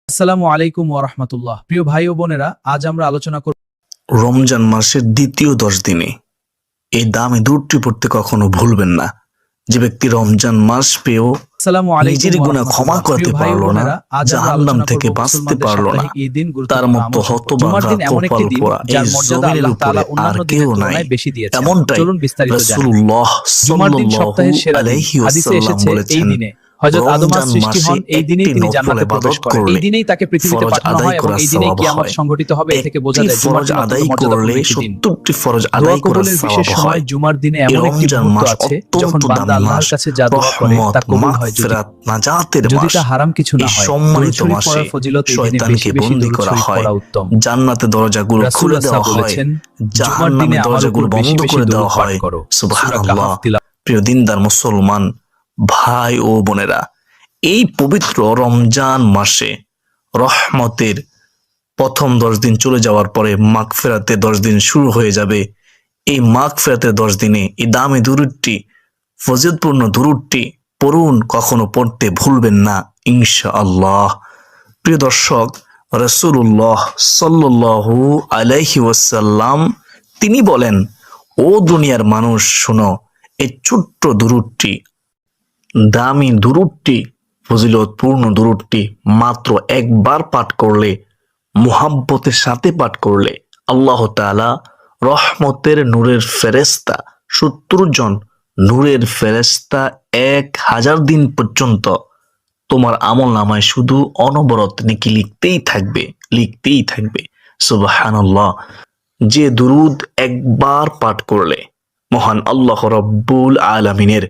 আসসালামু আলাইকুম ওয়া রাহমাতুল্লাহ। প্রিয় ভাই ও বোনেরা, আজ আমরা আলোচনা করব রমজান মাসের দ্বিতীয় 10 দিনে এই দামি দূরটি পড়তে কখনো ভুলবেন না। যে ব্যক্তি রমজান মাস পেয়েও আসসালামু আলাইকুম নিজের ওয়া গুনাহ ক্ষমা রাহমাতুল্লাহ। প্রিয় করতে ভাই ও পারলো না, বোনেরা, আজ আমরা জাহান্নাম আলোচনা করব থেকে বাঁচতে মুসলমানদের পারলো না, সাপ্তাহিক এই দিন তার গুরুত্বপূর্ণ মতো আমল সম্পর্কে। জুমার হতভাগা দিন এমন একটি কপাল দিন পোড়া এই যার মর্যাদা জমিনের আল্লাহ উপরে তাআলা আর অন্যান্য কেউ দিনের নাই। তুলনায় বেশি দিয়েছেন। এমনটাই চলুন বিস্তারিত জানি। রাসূলুল্লাহ জুমার দিন সাল্লাল্লাহু সপ্তাহের সেরা দিন। আলাইহি হাদিসে ওয়াসাল্লাম এসেছে, এই বলেছেন, দিনে হযরত আদম রমজান সৃষ্টি মাসে হন, এই দিনেই একটি তিনি নফল জান্নাতে প্রবেশ ইবাদত করেন, এই করলে দিনেই তাকে পৃথিবীতে ফরজ পাঠানো আদায় হয় এবং করার এই দিনেই সওয়াব কিয়ামত হয়। সংঘটিত হবে। এ থেকে বোঝা একটি যায় জুমার ফরজ দিন অত্যন্ত আদায় করলে মর্যাদাপূর্ণ একটি দিন। 70টি ফরজ দোয়া আদায় করার কবুলের বিশেষ সওয়াব সময় হয়। জুমার দিনে এই এমন একটি রমজান মুহূর্ত মাস আছে যখন অত্যন্ত বান্দা দামি মাস, আল্লাহর কাছে যা দোয়া করে রহমত, তা কবুল হয়, মাগফিরাত, নাজাতের যদি মাস। তা হারাম কিছু না এই হয়। দরুদ সম্মানিত শরীফ মাসে পড়ার ফজিলত এই দিনে শয়তানকে বেশি বেশি বন্দী দরুদ করা শরীফ হয়, পড়া উত্তম। জান্নাতের দরজাগুলো খুলে রাসূলুল্লাহ দেওয়া হয়, বলেছেন, জুমার দিনে জাহান্নামের আমার উপর দরজাগুলো বেশি বন্ধ বেশি করে দেওয়া দরুদ পাঠ হয়। করো। সূরা সুবহানাল্লাহ। কাহফ তিলাওয়াত। প্রিয় দিনদার মুসলমান ভাই ও বোনেরা, এই পবিত্র রমজান মাসে রহমতের প্রথম 10 দিন চলে যাওয়ার পরে মাগফিরাতের 10 দিন শুরু হয়ে যাবে। এই মাগফিরাতের 10 দিনে এই দামি দুরূদটি, ফজিলতপূর্ণ দুরূদটি পড়ুন, কখনো পড়তে ভুলবেন না ইনশাআল্লাহ। প্রিয় দর্শক, রাসূলুল্লাহ সাল্লাল্লাহু আলাইহি ওয়াসাল্লাম তিনি বলেন, ও দুনিয়ার মানুষ শোনো, এই ছোট্ট দুরূদটি, দামি দুরূদটি, ফজিলতপূর্ণ দুরূদটি মাত্র একবার পাঠ করলে, মুহাব্বতের সাথে পাঠ করলে আল্লাহ তাআলা রহমতের নূরের ফেরেশতা 70 জন নূরের ফেরেশতা 1000 দিন পর্যন্ত তোমার আমলনামায় শুধু অনবরত নেকি লিখতেই থাকবে। সুবহানাল্লাহ। যে দুরূদ একবার পাঠ করলে মহান আল্লাহ রাব্বুল আলামিনের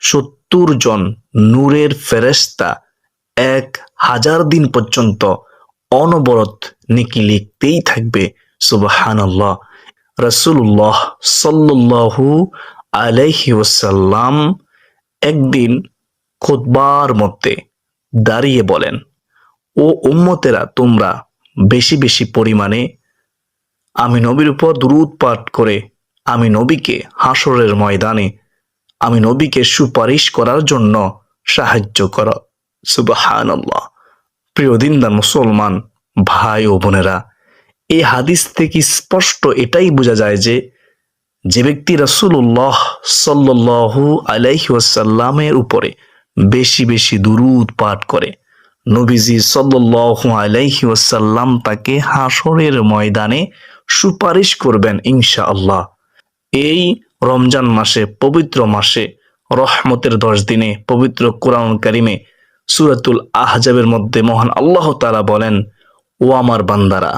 70 জন নূরের ফেরেশতা 1000 দিন পর্যন্ত অনবরত নেকি লিখতেই থাকবে। সুবহানাল্লাহ। রাসূলুল্লাহ সাল্লাল্লাহু আলাইহি ওয়াসাল্লাম একদিন খুতবার মধ্যে দাঁড়িয়ে বলেন, ও উম্মতেরা, তোমরা বেশি বেশি পরিমাণে আমি নবীর উপর দুরূদ পাঠ করে আমি নবীকে হাসরের ময়দানে আমি নবীকে সুপারিশ করার জন্য সাহায্য করো। সুবহানাল্লাহ। প্রিয় দিনদার মুসলমান ভাই ও বোনেরা, এই হাদিস থেকে স্পষ্ট এটাই বোঝা যায় যে, যে ব্যক্তি রাসূলুল্লাহ সাল্লাল্লাহু আলাইহি ওয়াসাল্লামের উপরে বেশি বেশি দুরূদ পাঠ করে, নবীজি সাল্লাল্লাহু আলাইহি ওয়াসাল্লাম তাকে হাসরের ময়দানে সুপারিশ করবেন ইনশাআল্লাহ। এই রমজান মাসে, পবিত্র মাসে, রহমতের 10 দিনে পবিত্র কোরআন কারিমে সূরাতুল আহজাবের মধ্যে মহান আল্লাহ তাআলা বলেন, ও আমার বান্দারা,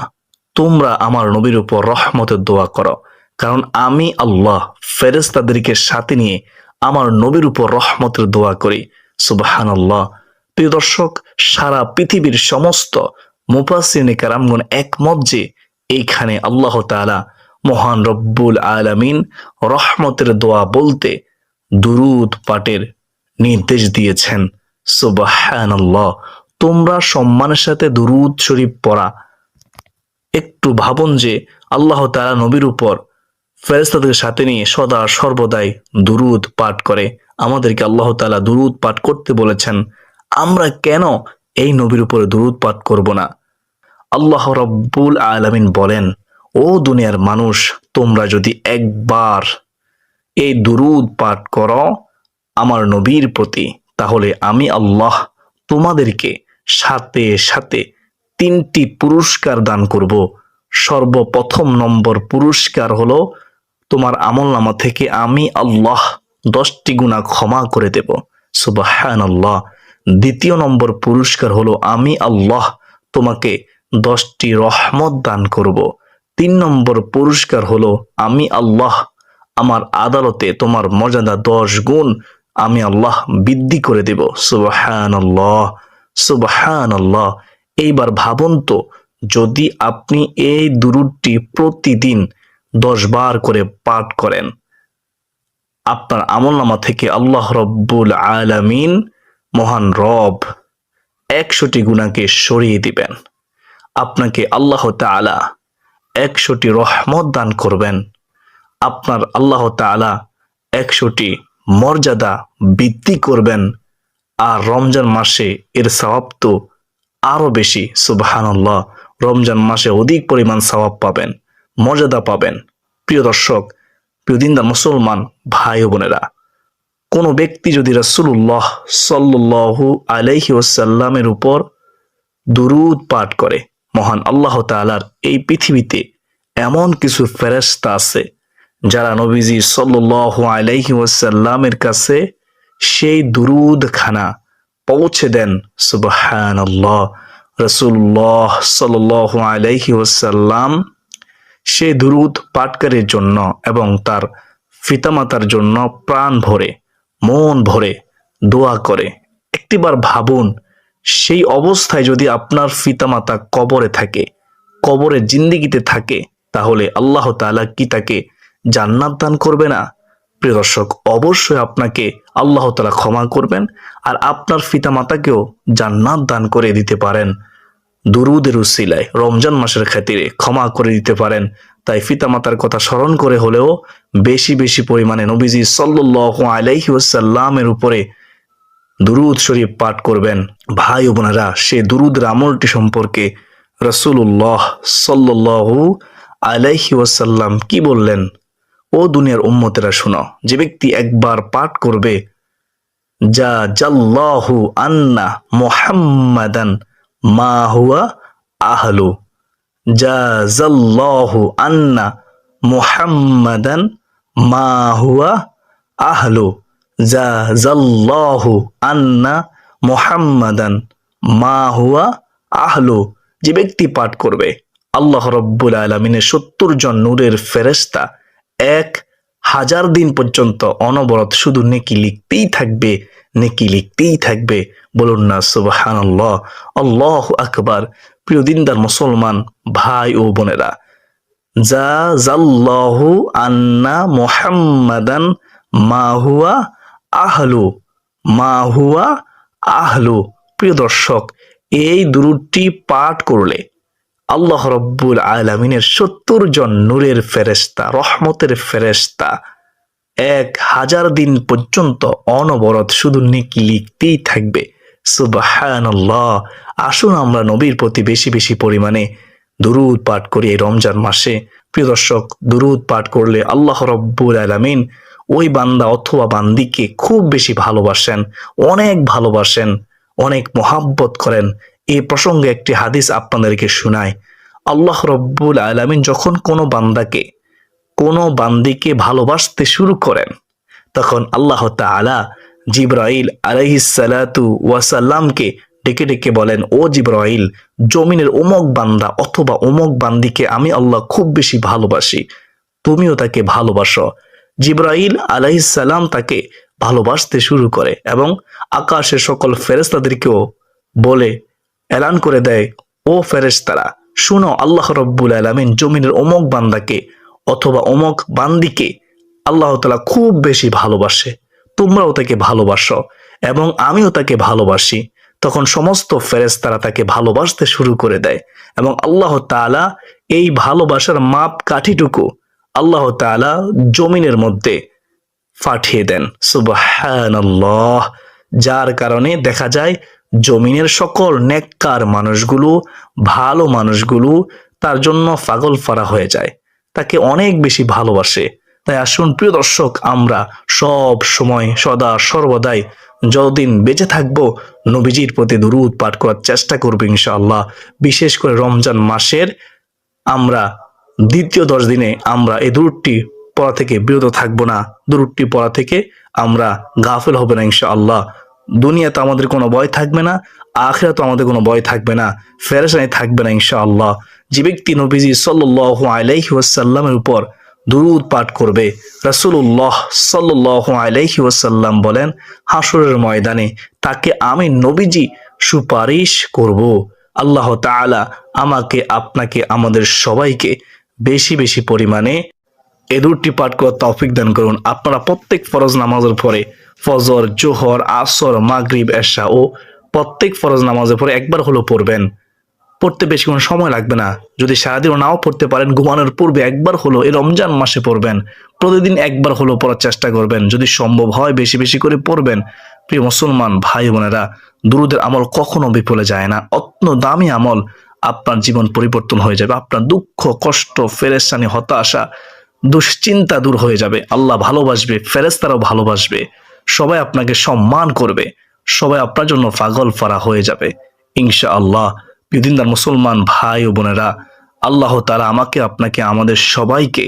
তোমরা আমার নবীর উপর রহমতের দোয়া করো, কারণ আমি আল্লাহ ফেরেশতাদেরকে সাথে নিয়ে আমার নবীর উপর রহমতের দোয়া করি। সুবহানাল্লাহ। প্রিয় দর্শক, সারা পৃথিবীর সমস্ত মুফাসসিরিনে কেরামগণ একমত যে এইখানে আল্লাহ তাআলা মহান রব্বুল আলামিন রহমতের দোয়া বলতে দুরূদ পাঠের নির্দেশ দিয়েছেন। সুবহানাল্লাহ। তোমরা সম্মানের সাথে দুরূদ শরীফ পড়া। একটু ভাবুন যে আল্লাহ তাআলা নবীর উপর ফেরেশতাদের সাথে নিয়ে সদা সর্বদাই দুরূদ পাঠ করে। আমাদেরকে আল্লাহ তাআলা দুরূদ পাঠ করতে বলেছেন, আমরা কেন এই নবীর উপরে দুরূদ পাঠ করব না? আল্লাহ রাব্বুল আলামিন বলেন, ও দুনিয়ার মানুষ, তোমরা যদি একবার এই দুরূদ পাঠ করো আমার নবীর প্রতি, তাহলে আমি আল্লাহ তোমাদেরকে সাথে সাথে 3টি পুরস্কার দান করব। সর্বপ্রথম নম্বর পুরস্কার হলো, তোমার আমলনামা থেকে আমি আল্লাহ 10টি গুনাহ ক্ষমা করে দেব। সুবহানাল্লাহ। দ্বিতীয় নম্বর পুরস্কার হলো, আমি আল্লাহ তোমাকে 10টি রহমত দান করব। 3 নম্বর পুরস্কার হলো, আমি আল্লাহ আমার আদালতে তোমার মর্যাদা 10 গুণ আমি আল্লাহ বৃদ্ধি করে দেব। সুবহানাল্লাহ, সুবহানাল্লাহ। এইবার ভাবুন তো, যদি আপনি এই দুরূদটি প্রতিদিন 10 বার করে পাঠ করেন, আপনার আমলনামা থেকে আল্লাহ রব্বুল আলামিন মহান রব 100টি গুনাহকে সরিয়ে দিবেন। আপনাকে আল্লাহ তাআলা 100টি রহমত দান করবেন। আপনার আল্লাহ তাআলা 100টি মর্যাদা বৃদ্ধি করবেন। আর রমজান মাসে এর সওয়াব তো আরো বেশি সুবহানাল্লাহ রমজান মাসে অধিক পরিমাণ সওয়াব পাবেন, মর্যাদা পাবেন। প্রিয় দর্শক, প্রিয় দিনদার মুসলমান ভাই ও বোনেরা, কোনো ব্যক্তি যদি রাসূলুল্লাহ সাল্লাল্লাহু আলাইহি ওয়াসাল্লামের উপর দুরূদ পাঠ করে, মহান আল্লাহ তাআলার এই পৃথিবীতে এমন কিছু ফেরেশতা আছে যারা নবীজি সাল্লাল্লাহু আলাইহি ওয়াসাল্লামের কাছে সেই দুরূদ খানা পৌঁছে দেন। সুবহানাল্লাহ। রাসূলুল্লাহ সাল্লাল্লাহু আলাইহি ওয়াসাল্লাম সেই দুরূদ পাঠকারীর জন্য এবং তার পিতামাতার জন্য প্রাণ ভরে, মন ভরে দোয়া করে। একটিবার ভাবুন, সেই অবস্থায় যদি আপনার পিতামাতা কবরে থাকে, কবরে জিন্দেগিতে থাকে, তাহলে আল্লাহ তাআলা কি তাকে জান্নাত দান করবে না? প্রিয় দর্শক, অবশ্যই আপনাকে আল্লাহ তাআলা ক্ষমা করবেন আর আপনার পিতামাতাকেও জান্নাত দান করে দিতে পারেন। দুরূদের উসিলায় রমজান মাসের খাতিরে ক্ষমা করে দিতে পারেন। তাই পিতামাতার কথা স্মরণ করে হলেও বেশি বেশি পরিমাণে নবীজি সাল্লাল্লাহু আলাইহি ওয়াসাল্লামের উপরে দুরূদ শরীফ পাঠ করবেন। ভাই ও বোনেরা, সেই দুরূদের আমলটি সম্পর্কে রাসূলুল্লাহ সাল্লাল্লাহু আলাইহি ওয়াসাল্লাম কি বললেন? ও দুনিয়ার উম্মতেরা শুনো, যে ব্যক্তি একবার পাঠ করবে জাল্লাহু আন্না মুহাম্মাদান মা হুয়া আহলু, জাল্লাহু আন্না মুহাম্মাদান মা হুয়া আহলু, জাল্লাহু আন্না মুহাম্মাদান মা হুয়া আহলু। যে ব্যক্তি পাঠ করবে, আল্লাহ রাব্বুল আলামিনের ৭০ জন নূরের ফেরেশতা ১,০০০ দিন পর্যন্ত অনবরত শুধু নেকি লিখতেই থাকবে, নেকি লিখতেই থাকবে। বলুন না সুবহানাল্লাহ, আল্লাহু আকবার। প্রিয় দিনদার মুসলমান ভাই ও বোনেরা, জাল্লাহু আন্না মুহাম্মাদান মা হুয়া আহলু, মা হুয়া আহলু। প্রিয় দর্শক, এই দুরূদটি পাঠ করলে আল্লাহ রাব্বুল আলামিনের ৭০ জন নূরের ফেরেশতা, রহমতের ফেরেশতা ১,০০০ দিন পর্যন্ত অনবরত শুধু নেকি লিখতেই থাকবে। সুবহানাল্লাহ। আসুন আমরা নবীর প্রতি বেশি বেশি পরিমাণে দুরূদ পাঠ করি এই রমজান মাসে। প্রিয় দর্শক, দুরূদ পাঠ করলে আল্লাহ রাব্বুল আলামিন ওই বান্দা অথবা বান্দিকে খুব বেশি ভালোবাসেন, অনেক ভালোবাসেন, অনেক মহাব্বত করেন। এই প্রসঙ্গে একটি হাদিস আপনাদেরকে শোনায়। আল্লাহ রাব্বুল আলামিন যখন কোনো বান্দিকে ভালোবাসতে শুরু করেন, তখন আল্লাহ তাআলা জিবরাইল আলাইহিস সালাতু ওয়াসাল্লামকে ডেকে ডেকে বলেন, ও জিবরাইল, জমিনের অমুক বান্দা অথবা অমুক বান্দিকে আমি আল্লাহ খুব বেশি ভালোবাসি, তুমিও তাকে ভালোবাসো। জিবরাইল আলাইহিস সালাম তাকে ভালোবাসতে শুরু করে এবং আকাশের সকল ফেরেশতাদেরকেও বলে এলান করে দেয়, ও ফেরেশতারা শুনো, আল্লাহ রাব্বুল আলামিন জমিনের অমুক বান্দাকে অথবা অমুক বান্দিকে আল্লাহ তাআলা খুব বেশি ভালোবাসে, তোমরাও তাকে ভালোবাসো এবং আমিও তাকে ভালোবাসি। তখন সমস্ত ফেরেশতারা তাকে ভালোবাসতে শুরু করে দেয় এবং আল্লাহ তাআলা এই ভালোবাসার মাপ কাঠিটুকু আল্লাহ তাআলা জমিনের মধ্যে পাঠিয়ে দেন। সুবহানাল্লাহ। যার কারণে দেখা যায় জমিনের সকল নেককার মানুষগুলো, ভালো মানুষগুলো তার জন্য পাগল ফারা হয়ে যায়, তাকে অনেক বেশি ভালোবাসে। তাই আসুন প্রিয় দর্শক, আমরা সব সময় সদা সর্বদাই যতদিন বেঁচে থাকবো নবীজির প্রতি দুরূদ পাঠ করার চেষ্টা করবো ইনশাআল্লাহ। বিশেষ করে রমজান মাসের আমরা দ্বিতীয় 10 দিনে আমরা এই দুরূদটি পড়া থেকে বিরত থাকবো না, দুরূদটি পড়া থেকে আমরা গাফেল হবে না ইনশাআল্লাহ। দুনিয়াতে আমাদের কোনো ভয় থাকবে না, আখিরাতে আমাদের কোনো ভয় থাকবে না, পেরেশানি থাকবে না ইনশাআল্লাহ। যে ব্যক্তি নবীজি সাল্লাল্লাহু আলাইহি ওয়াসাল্লামের উপর দুরূদ পাঠ করবে, রাসূলুল্লাহ সাল্লাল্লাহু আলাইহি ওয়াসাল্লাম বলেন, হাসরের ময়দানে তাকে আমি নবীজি সুপারিশ করব। আল্লাহ তাআলা আমাকে, আপনাকে, আমাদের সবাইকে বেশি বেশি পরিমাণে এই দুরূদটি পাঠ করার তৌফিক দান করুন। আপনারা প্রত্যেক ফরজ নামাজের পরে, ফজর, জোহর, আসর, মাগরিব, এশা ও প্রত্যেক ফরজ নামাজের পরে একবার হলো পড়বেন। পড়তে বেশি কোনো সময় লাগবে না। যদি সারাদিনও নাও পড়তে পারেন, ঘুমানোর পূর্বে একবার হলো এই রমজান মাসে পড়বেন। প্রতিদিন একবার হলো পড়ার চেষ্টা করবেন। যদি সম্ভব হয় বেশি বেশি করে পড়বেন। প্রিয় মুসলমান ভাই বোনেরা, দুরুদের আমল কখনো বিফলে যায় না। অত্যন্ত দামি আমল, আপনার জীবন পরিবর্তন হয়ে যাবে। আপনার দুঃখ, কষ্ট, পেরেশানি, হতাশা, দুশ্চিন্তা দূর হয়ে যাবে। আল্লাহ ভালোবাসবে, ফেরেশতারাও ভালোবাসবে, সবাই আপনাকে সম্মান করবে, সবাই আপনার জন্য পাগল ফারা হয়ে যাবে ইনশাআল্লাহ। দিনদার মুসলমান ভাই ও বোনেরা, আল্লাহ তাআলা আমাকে, আপনাকে, আমাদের সবাইকে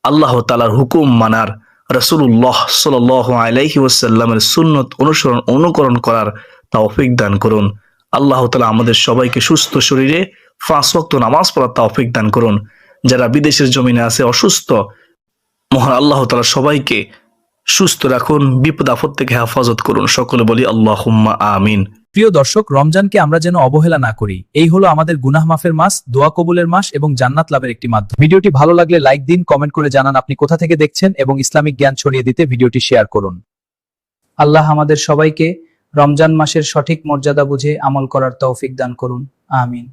আল্লাহ তাআলার হুকুম মানার, রাসূলুল্লাহ সাল্লাল্লাহু আলাইহি ওয়াসাল্লামের সুন্নত অনুকরণ করার তৌফিক দান করুন। আল্লাহ তাআলা আমাদের সবাইকে সুস্থ শরীরে 5 ওয়াক্ত নামাজ পড়ার তৌফিক দান করুন। যারা বিদেশের জমিনে আছে অসুস্থ, মহান আল্লাহ তাআলা সবাইকে সুস্থ রাখুন, বিপদ আপদ থেকে হেফাজত করুন। সকলে বলি আল্লাহুম্মা আমিন। প্রিয় দর্শক, রমজানকে আমরা যেন অবহেলা না করি। এই হলো আমাদের গুনাহ মাফের মাস, দোয়া কবুলের মাস এবং জান্নাত লাভের একটি মাধ্যম। ভিডিওটি ভালো লাগলে লাইক দিন, কমেন্ট করে জানান আপনি কোথা থেকে দেখছেন এবং ইসলামিক জ্ঞান ছড়িয়ে দিতে ভিডিওটি শেয়ার করুন। আল্লাহ আমাদের সবাইকে রমজান মাসের সঠিক মর্যাদা বুঝে আমল করার তৌফিক দান করুন। আমিন।